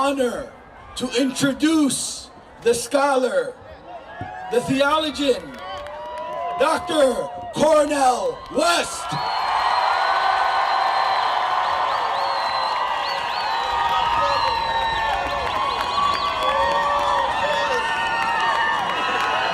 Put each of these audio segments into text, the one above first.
honor to introduce the scholar, the theologian, Dr. Cornel West.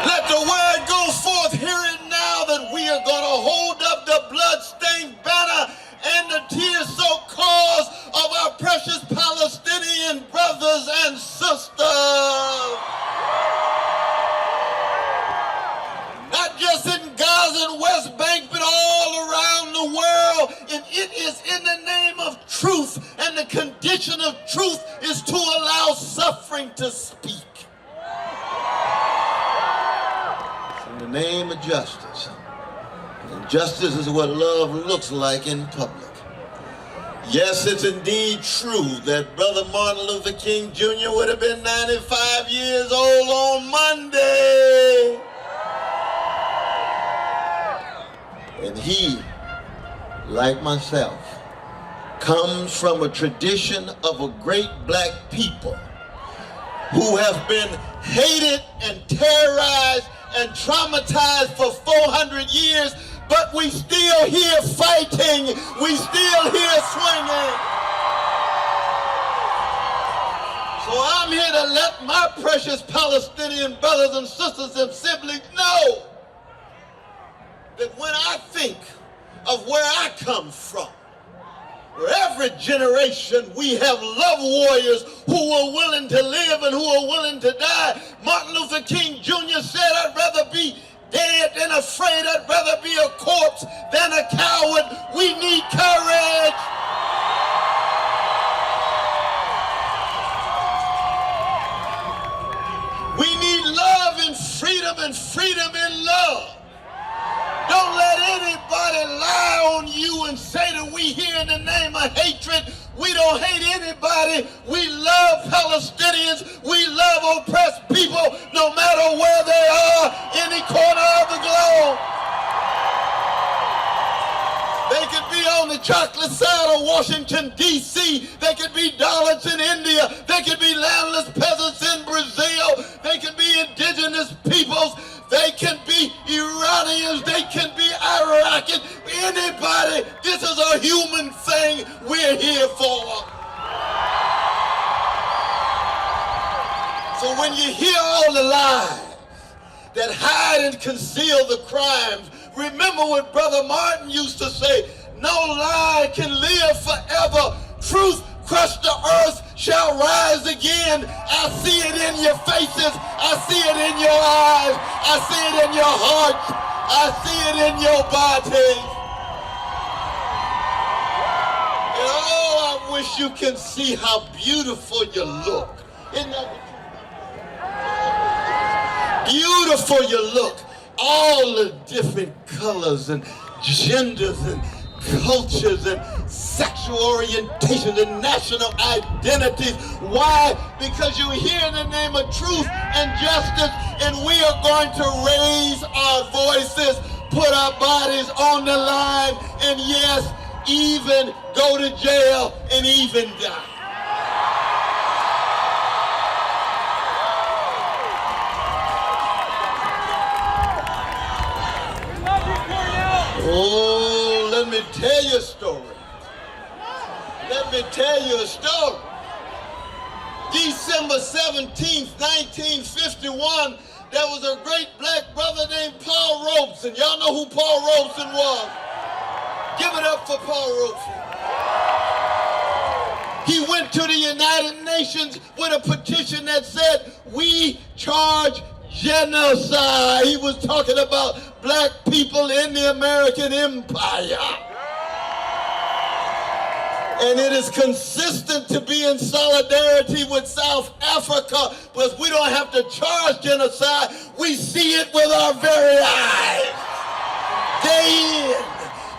Let the word go forth here and now that we are going to hold up the blood-stained banner and the tear-soaked cause of our precious Palestinian brothers and sisters. Not just in Gaza and West Bank, but all around the world. And it is in the name of truth, and the condition of truth is to allow suffering to speak. In the name of justice. And justice is what love looks like in public. Yes, it's indeed true that Brother Martin Luther King Jr. would have been 95 years old on Monday. And he, like myself, comes from a tradition of a great black people who have been hated and terrorized and traumatized for 400 years, but we still here fighting, we still here swinging. So I'm here to let my precious Palestinian brothers and sisters and siblings know that when I think of where I come from, where every generation we have love warriors who are willing to live and who are willing to die. Martin Luther King Jr. said, I'd rather be dead than afraid. I'd rather be a corpse than a coward. We need courage. We need love and freedom in love. Don't let anybody lie on you and say that we here in the name of hatred. We don't hate anybody. We love Palestinians. We love oppressed people no matter where they are, any corner of the globe. They could be on the chocolate side of Washington, D.C. They could be Dalits in India. They could be landless peasants in Brazil. They could be indigenous peoples. They can be Iranians, they can be Iraqis, anybody. This is a human thing we're here for. So when you hear all the lies that hide and conceal the crimes, remember what Brother Martin used to say, no lie can live forever. Truth crushed the earth shall rise again. I see it in your faces. I see it in your eyes. I see it in your hearts. I see it in your bodies. And oh, I wish you can see how beautiful you look. Isn't that beautiful you look? All the different colors and genders and cultures and sexual orientations and national identities. Why? Because you're here in the name of truth and justice, and we are going to raise our voices, put our bodies on the line, and yes, even go to jail and even die. Oh, let me tell you a story. Let me tell you a story. December 17th, 1951, there was a great black brother named Paul Robeson. Y'all know who Paul Robeson was? Give it up for Paul Robeson. He went to the United Nations with a petition that said, we charge genocide. He was talking about black people in the American Empire. And it is consistent to be in solidarity with South Africa, because we don't have to charge genocide. We see it with our very eyes. Day in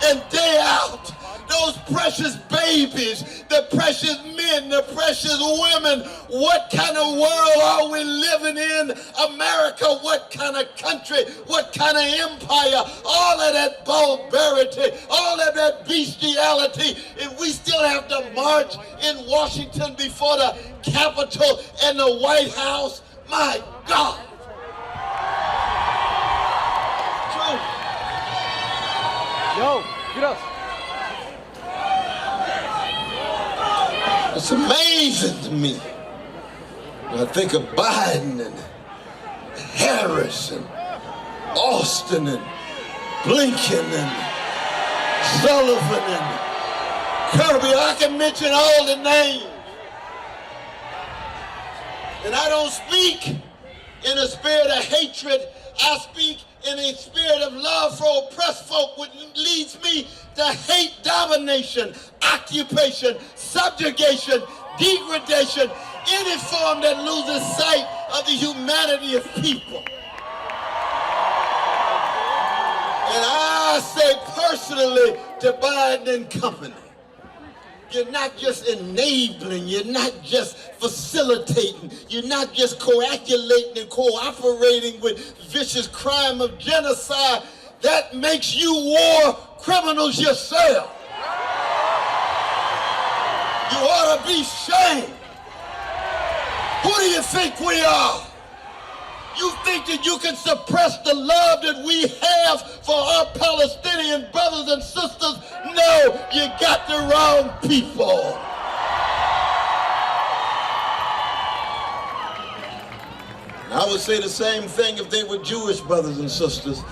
and day out. Those precious babies, the precious men, the precious women. What kind of world are we living in? America, what kind of country, what kind of empire? All of that barbarity, all of that bestiality, and we still have to march in Washington before the Capitol and the White House. My God. True. Yo, get us. It's amazing to me when I think of Biden and Harris and Austin and Blinken and Sullivan and Kirby. I can mention all the names. And I don't speak in a spirit of hatred. I speak in a spirit of love for oppressed folk, which leads me to hate domination, occupation, subjugation, degradation, any form that loses sight of the humanity of people. And I say personally to Biden and company, you're not just enabling, you're not just facilitating, you're not just coagulating and cooperating with vicious crime of genocide. That makes you war criminals yourself. You ought to be ashamed. Who do you think we are? You think that you can suppress the love that we have for our Palestinian brothers and sisters? No, you got the wrong people. I would say the same thing if they were Jewish brothers and sisters.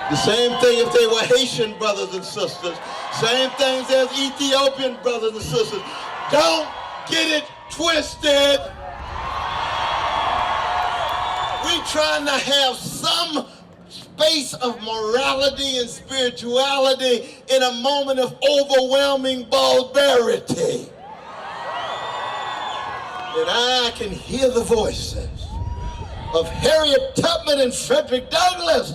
The same thing if they were Haitian brothers and sisters. Same things as Ethiopian brothers and sisters. Don't get it twisted. We're trying to have some space of morality and spirituality in a moment of overwhelming barbarity. And I can hear the voices of Harriet Tubman and Frederick Douglass.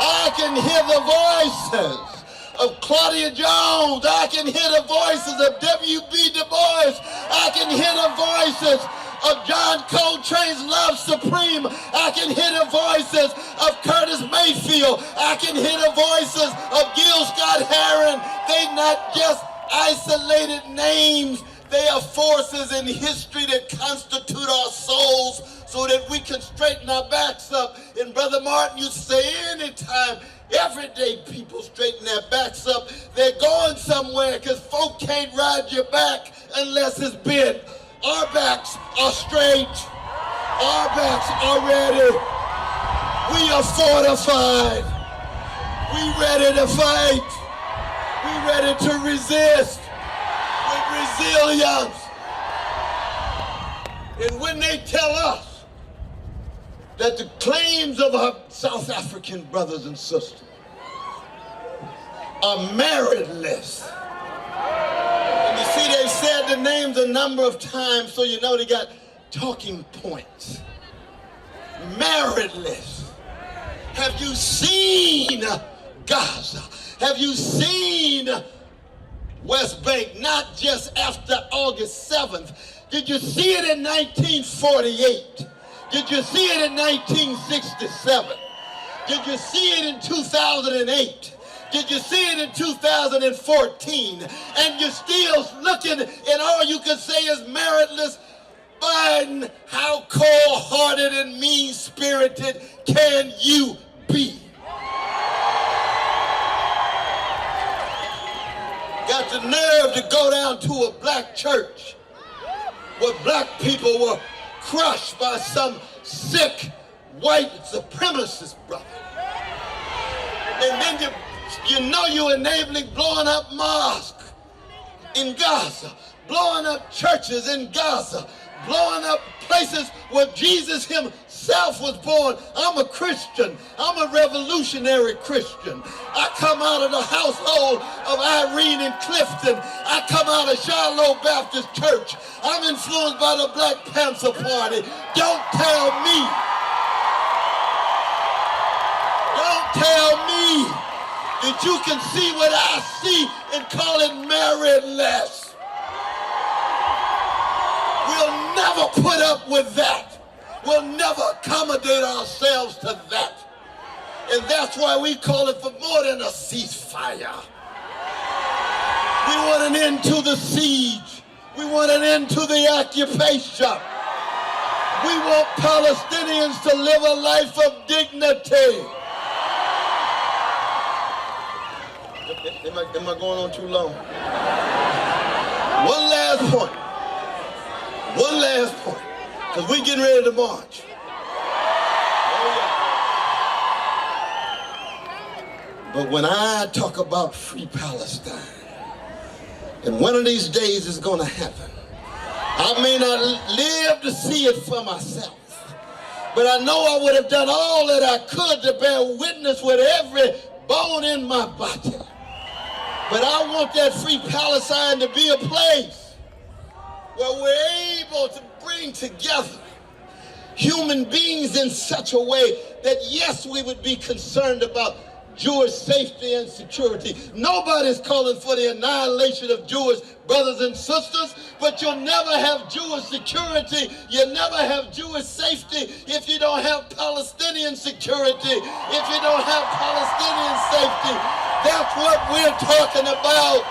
I can hear the voices of Claudia Jones. I can hear the voices of W.B. Du Bois. I can hear the voices of John Coltrane's Love Supreme. I can hear the voices of Curtis Mayfield. I can hear the voices of Gil Scott Heron. They're not just isolated names. They are forces in history that constitute our souls so that we can straighten our backs up. And Brother Martin used to say anytime, every day people straighten their backs up, they're going somewhere because folk can't ride your back unless it's bent. Our backs are straight. Our backs are ready. We are fortified. We ready to fight. We ready to resist with resilience. And when they tell us that the claims of our South African brothers and sisters are meritless, you see, they said the names a number of times, so you know they got talking points. Meritless. Have you seen Gaza? Have you seen West Bank? Not just after August 7th. Did you see it in 1948? Did you see it in 1967? Did you see it in 2008? Did you see it in 2014? And you're still looking and all you can say is meritless. Biden, how cold-hearted and mean-spirited can you be? Got the nerve to go down to a black church where black people were crushed by some sick white supremacist brother. And then you know you're enabling blowing up mosques in Gaza, blowing up churches in Gaza, blowing up places where Jesus himself was born. I'm a Christian. I'm a revolutionary Christian. I come out of the household of Irene and Clifton. I come out of Shiloh Baptist Church. I'm influenced by the Black Panther Party. Don't tell me. Don't tell me that you can see what I see and call it meritless. We'll never put up with that. We'll never accommodate ourselves to that. And that's why we call it for more than a ceasefire. We want an end to the siege. We want an end to the occupation. We want Palestinians to live a life of dignity. Am I going on too long? One last point. One last point. Because we're getting ready to march. Oh, yeah. But when I talk about free Palestine, and one of these days it's going to happen, I may not live to see it for myself, but I know I would have done all that I could to bear witness with every bone in my body. But I want that free Palestine to be a place where we're able to bring together human beings in such a way that, yes, we would be concerned about Jewish safety and security. Nobody's calling for the annihilation of Jewish brothers and sisters, but you'll never have Jewish security, you'll never have Jewish safety if you don't have Palestinian security, if you don't have Palestinian safety. That's what we're talking about.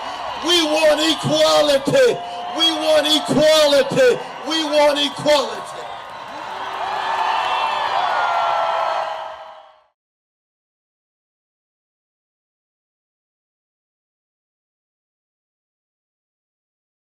We want equality. We want equality. We want equality.